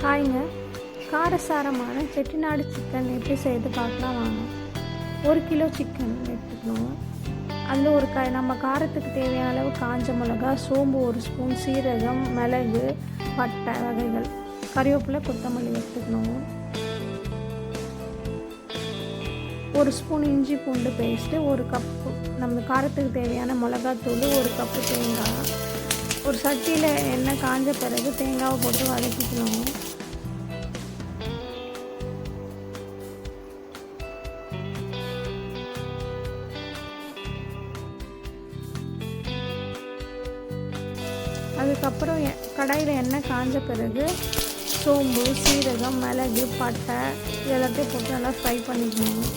ஹாய்ங்க. காரசாரமான செட்டிநாடு சிக்கன் எப்படி செய்து பார்க்கலாம் வாங்க. 1 கிலோ சிக்கன் எடுத்துக்கணும். அந்த ஒரு நம்ம காரத்துக்கு தேவையான அளவு காஞ்ச மிளகா, சோம்பு 1 ஸ்பூன், சீரகம், மிளகு, பட்டை வகைகள், கறிவேப்பிலை, கொத்தமல்லி எடுத்துக்கணும். 1 ஸ்பூன் இஞ்சி பூண்டு பேஸ்ட்டு, 1 கப்பு நம்ம காரத்துக்கு தேவையான மிளகாத்தூள், 1 கப்பு தேங்காய். ஒரு சட்டியில் எண்ணெய் காஞ்ச பிறகு தேங்காவை போட்டு வதக்கிக்கணும். அதுக்கப்புறம் கடாயில் எண்ணெய் காஞ்ச பிறகு சோம்பு, சீரகம், மிளகு, பட்டை எல்லாத்தையும் போட்டு நல்லா ஃப்ரை பண்ணிக்கணும்.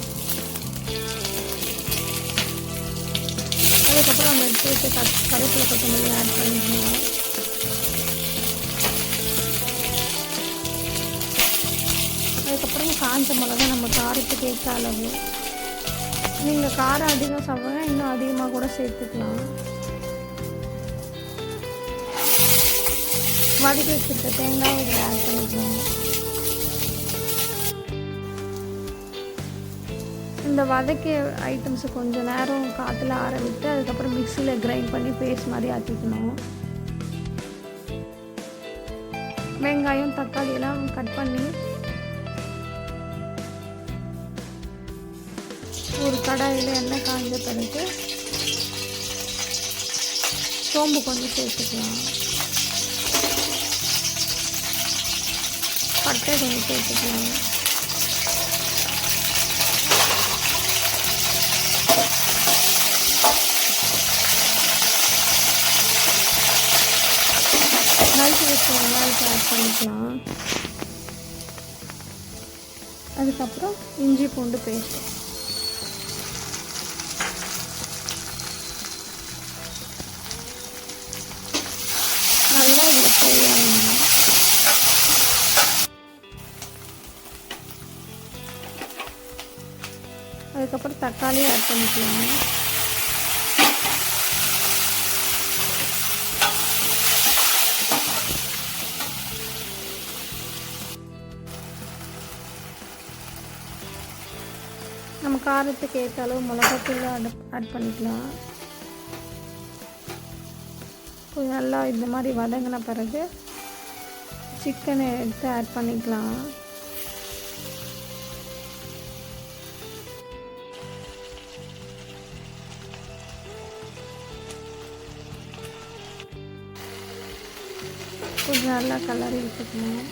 அதுக்கப்புறம் நம்ம எடுத்து வச்சு கருவேப்பிலை, கொத்தமல்லி ஆட் பண்ணிக்கணும். அதுக்கப்புறம் காஞ்ச மிளகா நம்ம காரத்துக்கு ஏற்ற அளவு. நீங்கள் காரம் அதிகம் சாப்பிட்றா இன்னும் அதிகமாக கூட சேர்த்துக்கலாம். வதக்கி வச்சுருக்க தேங்காய் இதில் ஆட் பண்ணிக்கலாம். இந்த வதக்கிய ஐட்டம்ஸை கொஞ்சம் நேரம் காற்றுல ஆற விட்டு அதுக்கப்புறம் மிக்சியில் கிரைண்ட் பண்ணி பேஸ்ட் மாதிரி ஆற்றிக்கணும். வெங்காயம், தக்காளி எல்லாம் கட் பண்ணி ஒரு கடாயில் எண்ணெய் காஞ்ச பிறகு சோம்பு கொஞ்சம் சேர்த்துக்கலாம், பட்டை கொஞ்சம் சேர்த்துக்கலாம். நறுக்கி வச்ச வெங்காயத்தை ஆட் பண்ணிக்கலாம். அதுக்கப்புறம் இஞ்சி பூண்டு பேஸ்ட், நல்லா இந்த தேவையான. அதுக்கப்புறம் தக்காளி ஆட் பண்ணிக்கலாம். நம்ம காரத்துக்கு ஏற்ற அளவு மிளகாத்தூள் ஆட் பண்ணிக்கலாம். கொஞ்சம் நல்லா இந்த மாதிரி வதங்கின பிறகு சிக்கனை எடுத்து ஆட் பண்ணிக்கலாம். கொஞ்சம் நல்லா கலரி விட்டுக்கணும்.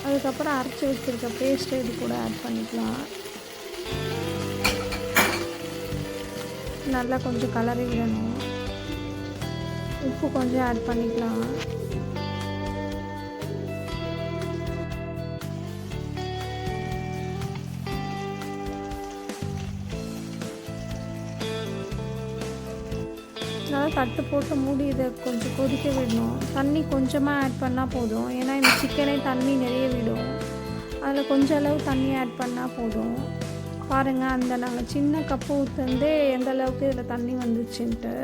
அதுக்கப்புறம் அரைச்சி வச்சுருக்க பேஸ்ட்டு இது கூட ஆட் பண்ணிக்கலாம். நல்லா கொஞ்சம் கலரி விடணும். உப்பு கொஞ்சம் ஆட் பண்ணிக்கலாம். நல்லா தட்டு போட்டு மூடி இதை கொஞ்சம் கொதிக்க விடணும். தண்ணி கொஞ்சமாக ஆட் பண்ணால் போதும், ஏன்னா இந்த சிக்கனே தண்ணி நிறைய விடும். அதில் கொஞ்சம் அளவு தண்ணி ஆட் பண்ணால் போதும். பாருங்கள், அந்த நாங்கள் சின்ன கப்பு ஊற்றுந்து எந்த அளவுக்கு இதில் தண்ணி வந்துச்சுன்ட்டு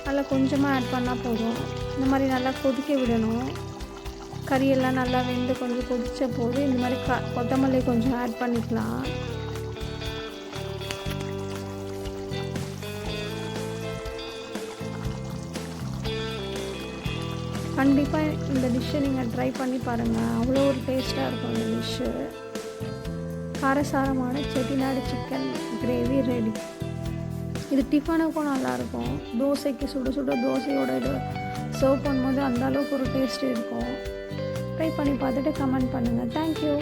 அதில் கொஞ்சமாக ஆட் பண்ணால் போதும். இந்த மாதிரி நல்லா கொதிக்க விடணும். கறியெல்லாம் நல்லா வெந்து கொஞ்சம் கொதித்த போது இந்த மாதிரி கொத்தமல்லி கொஞ்சம் ஆட் பண்ணிக்கலாம். கண்டிப்பாக இந்த டிஷ்ஷை நீங்கள் ட்ரை பண்ணி பாருங்கள். அவ்வளோ ஒரு டேஸ்ட்டாக இருக்கும் இந்த டிஷ்ஷு. காரசாரமான செட்டிநாடு சிக்கன் கிரேவி ரெடி. இது டிஃபனுக்கும் நல்லாயிருக்கும். தோசைக்கு சுட சுட தோசையோட இது சர்வ் பண்ணும்போது அந்த அளவுக்கு ஒரு டேஸ்ட் இருக்கும். ட்ரை பண்ணி பார்த்துட்டு கமெண்ட் பண்ணுங்கள். தேங்க்யூ.